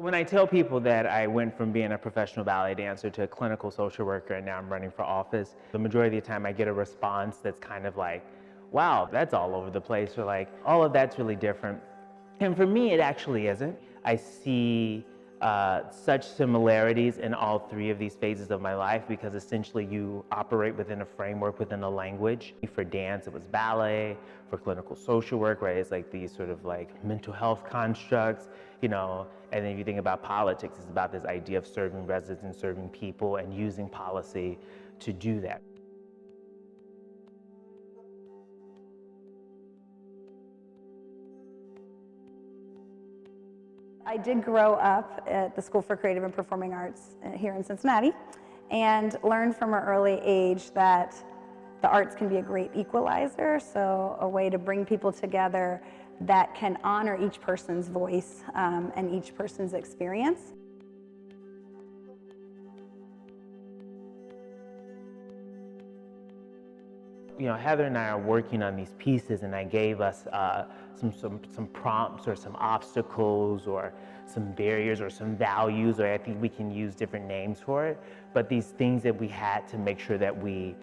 When I tell people that I went from being a professional ballet dancer to a clinical social worker and now I'm running for office, the majority of the time I get a response that's kind of like, wow, that's all over the place, or like, all of that's really different. And for me, it actually isn't. I see such similarities in all three of these phases of my life because essentially you operate within a framework, within a language. For dance, it was ballet. For clinical social work, right, it's like these sort of like mental health constructs, you know, and then if you think about politics, it's about this idea of serving residents and serving people and using policy to do that. I did grow up at the School for Creative and Performing Arts here in Cincinnati and learned from an early age that the arts can be a great equalizer, so a way to bring people together that can honor each person's voice and each person's experience. You know, Heather and I are working on these pieces, and I gave us some prompts or some obstacles or some barriers or some values, or I think we can use different names for it, but these things that we had to make sure that we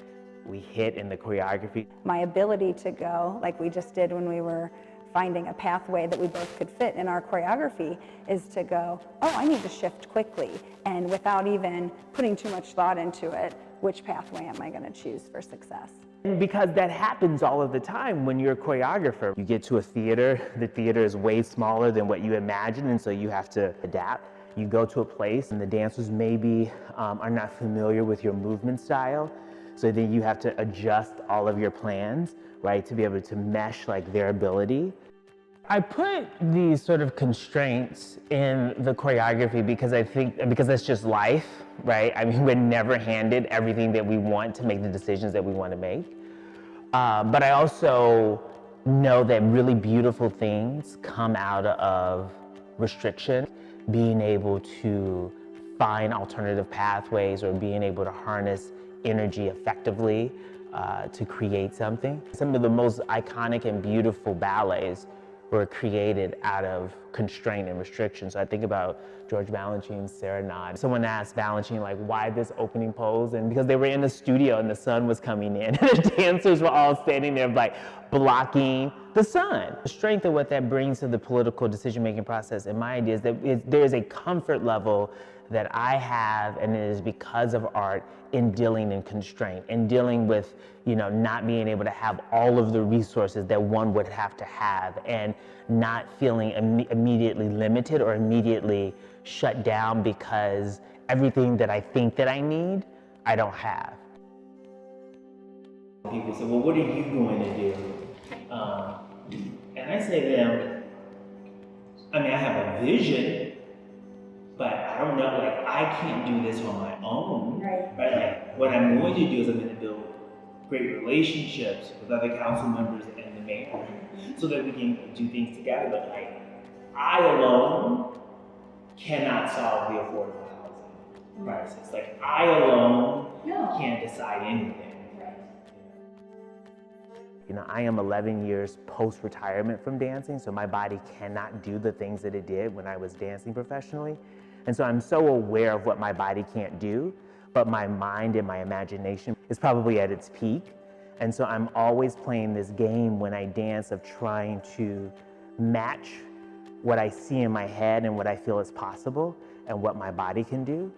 hit in the choreography. My ability to go, like we just did when we were finding a pathway that we both could fit in our choreography, is to go, oh, I need to shift quickly, and without even putting too much thought into it, which pathway am I going to choose for success? And because that happens all of the time when you're a choreographer. You get to a theater, the theater is way smaller than what you imagine, and so you have to adapt. You go to a place and the dancers maybe are not familiar with your movement style, so then you have to adjust all of your plans, right, to be able to mesh like their ability. I put these sort of constraints in the choreography because I think, because that's just life, right? I mean, we're never handed everything that we want to make the decisions that we want to make. But I also know that really beautiful things come out of restriction. Being able to find alternative pathways or being able to harness energy effectively to create something. Some of the most iconic and beautiful ballets were created out of constraint and restriction. So I think about George Balanchine's Serenade. Someone asked Balanchine, like, why this opening pose? And because they were in the studio and the sun was coming in, and the dancers were all standing there like blocking the sun. The strength of what that brings to the political decision-making process, in my idea, is that there is a comfort level that I have, and it is because of art, in dealing in constraint, in dealing with, you know, not being able to have all of the resources that one would have to have, and not feeling immediately limited or immediately shut down because everything that I think that I need, I don't have. People say, well, what are you going to do? And I say to them, I mean, I have a vision, but I don't know, like, I can't do this on my own. Right? Like, what I'm going to do is I'm going to build great relationships with other council members and the mayor so that we can do things together. But like, I alone cannot solve the affordable housing crisis. Like, I alone can't decide anything. You know, I am 11 years post-retirement from dancing, so my body cannot do the things that it did when I was dancing professionally. And so I'm so aware of what my body can't do, but my mind and my imagination is probably at its peak. And so I'm always playing this game when I dance of trying to match what I see in my head and what I feel is possible and what my body can do.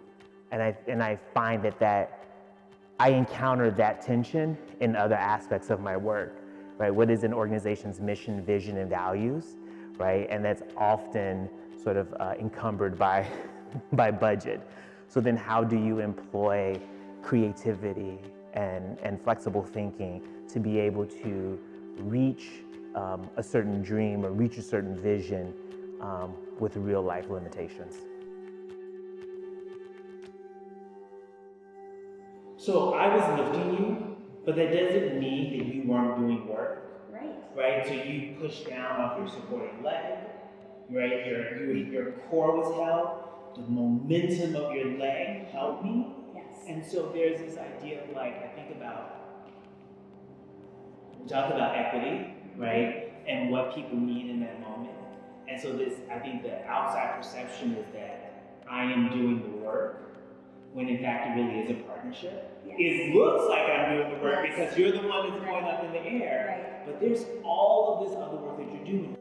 And I find that I encounter that tension in other aspects of my work, right? What is an organization's mission, vision, and values, right? And that's often sort of encumbered by budget. So then how do you employ creativity and flexible thinking to be able to reach a certain dream or reach a certain vision with real life limitations? So I was lifting you, but that doesn't mean that you weren't doing work. Right? So you pushed down off your supporting leg, right? Your core was held. The momentum of your leg helped me. Yes. And so there's this idea of, like, I think about, we talk about equity, right? And what people need in that moment. And so I think the outside perception is that I am doing the work, when in fact it really is a partnership. Yes. It looks like I'm doing the work because you're the one that's going up in the air, but there's all of this other work that you're doing.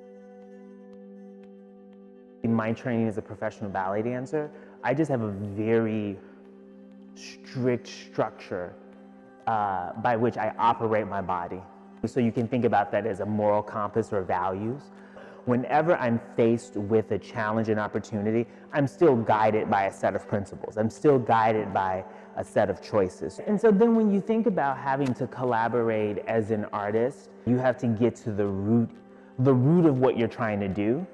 In my training as a professional ballet dancer, I just have a very strict structure by which I operate my body. So you can think about that as a moral compass or values. Whenever I'm faced with a challenge and opportunity, I'm still guided by a set of principles. I'm still guided by a set of choices. And so then when you think about having to collaborate as an artist, you have to get to the root of what you're trying to do.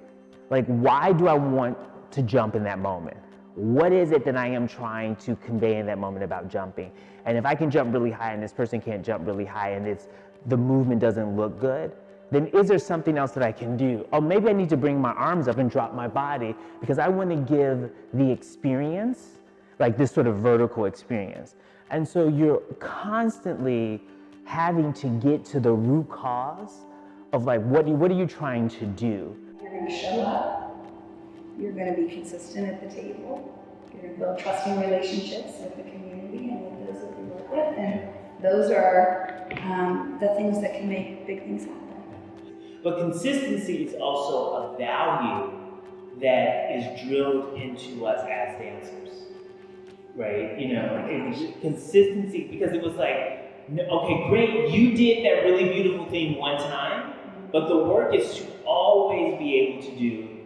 Like, why do I want to jump in that moment? What is it that I am trying to convey in that moment about jumping? And if I can jump really high and this person can't jump really high and the movement doesn't look good, then is there something else that I can do? Oh, maybe I need to bring my arms up and drop my body because I want to give the experience, like this sort of vertical experience. And so you're constantly having to get to the root cause of like, what are you trying to do? You're going to show up. You're going to be consistent at the table. You're going to build trusting relationships with the community and with those that you work with. And those are the things that can make big things happen. But consistency is also a value that is drilled into us as dancers, right? You know, consistency, because it was like, okay, great, you did that really beautiful thing one time, but the work is to always be able to do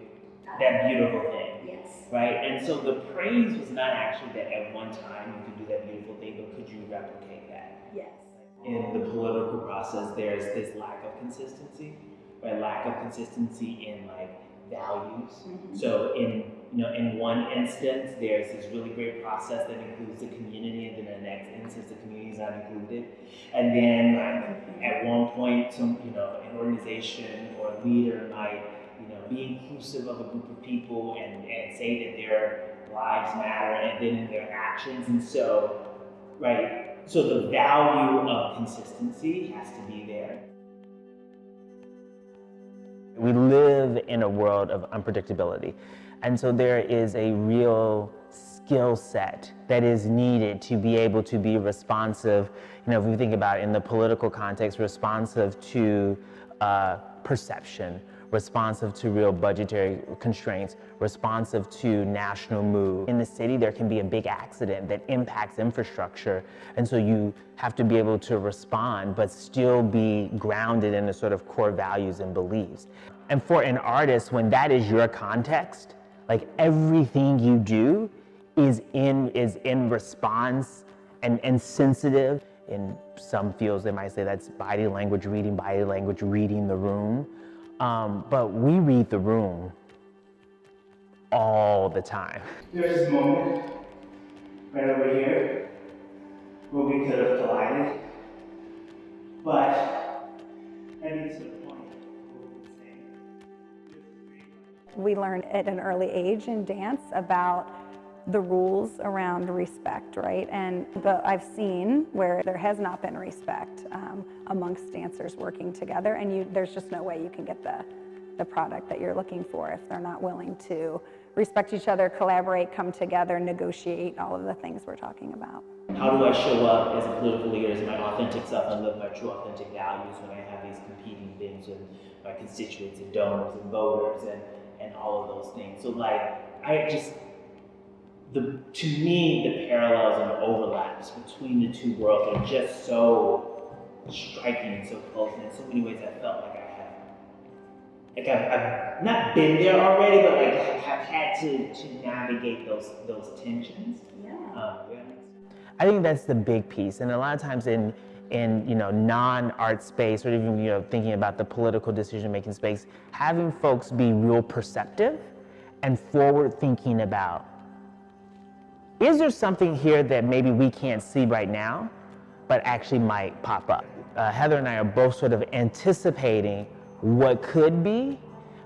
that beautiful thing, yes, right? And so the praise was not actually that at one time you could do that beautiful thing, but could you replicate that? Yes. In the political process, there's this lack of consistency. Right, lack of consistency in like values. Mm-hmm. So in one instance, there's this really great process that includes the community, and then the next instance, the community is not included. And then at one point, an organization or a leader might be inclusive of a group of people and say that their lives matter, and then in their actions. And so, right, so the value of consistency has to be there. We live in a world of unpredictability. And so there is a real skill set that is needed to be able to be responsive, if we think about it in the political context, responsive to perception, responsive to real budgetary constraints, responsive to national mood. In the city, there can be a big accident that impacts infrastructure, and so you have to be able to respond, but still be grounded in the sort of core values and beliefs. And for an artist, when that is your context, like everything you do is in response and sensitive. In some fields, they might say that's body language reading the room. But we read the room all the time. There's this moment right over here where we could have collided, but I think to the point we learn at an early age in dance about the rules around respect, right? And I've seen where there has not been respect amongst dancers working together, and there's just no way you can get the product that you're looking for if they're not willing to respect each other, collaborate, come together, negotiate, all of the things we're talking about. How do I show up as a political leader, as my authentic self, and live my true authentic values when I have these competing things with my constituents and donors and voters and all of those things? So to me, the parallels and the overlaps between the two worlds are just so striking and so close, and in so many ways I felt like I've not been there already, but like have had to navigate those tensions. Yeah. I think that's the big piece, and a lot of times in non-art space, or even thinking about the political decision-making space, having folks be real perceptive and forward-thinking about, is there something here that maybe we can't see right now, but actually might pop up? Heather and I are both sort of anticipating what could be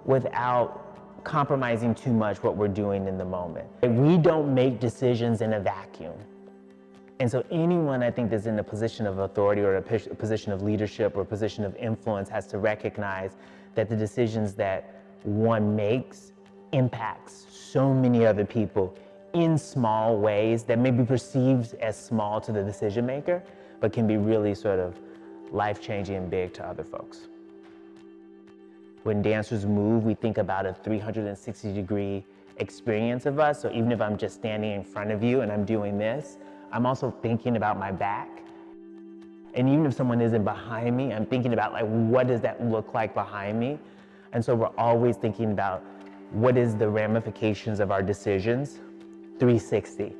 without compromising too much what we're doing in the moment. We don't make decisions in a vacuum. And so anyone, I think, that's in a position of authority or a position of leadership or a position of influence has to recognize that the decisions that one makes impacts so many other people in small ways that may be perceived as small to the decision maker, but can be really sort of life-changing and big to other folks. When dancers move, we think about a 360-degree experience of us. So even if I'm just standing in front of you and I'm doing this, I'm also thinking about my back. And even if someone isn't behind me, I'm thinking about like, what does that look like behind me? And so we're always thinking about what is the ramifications of our decisions, 360.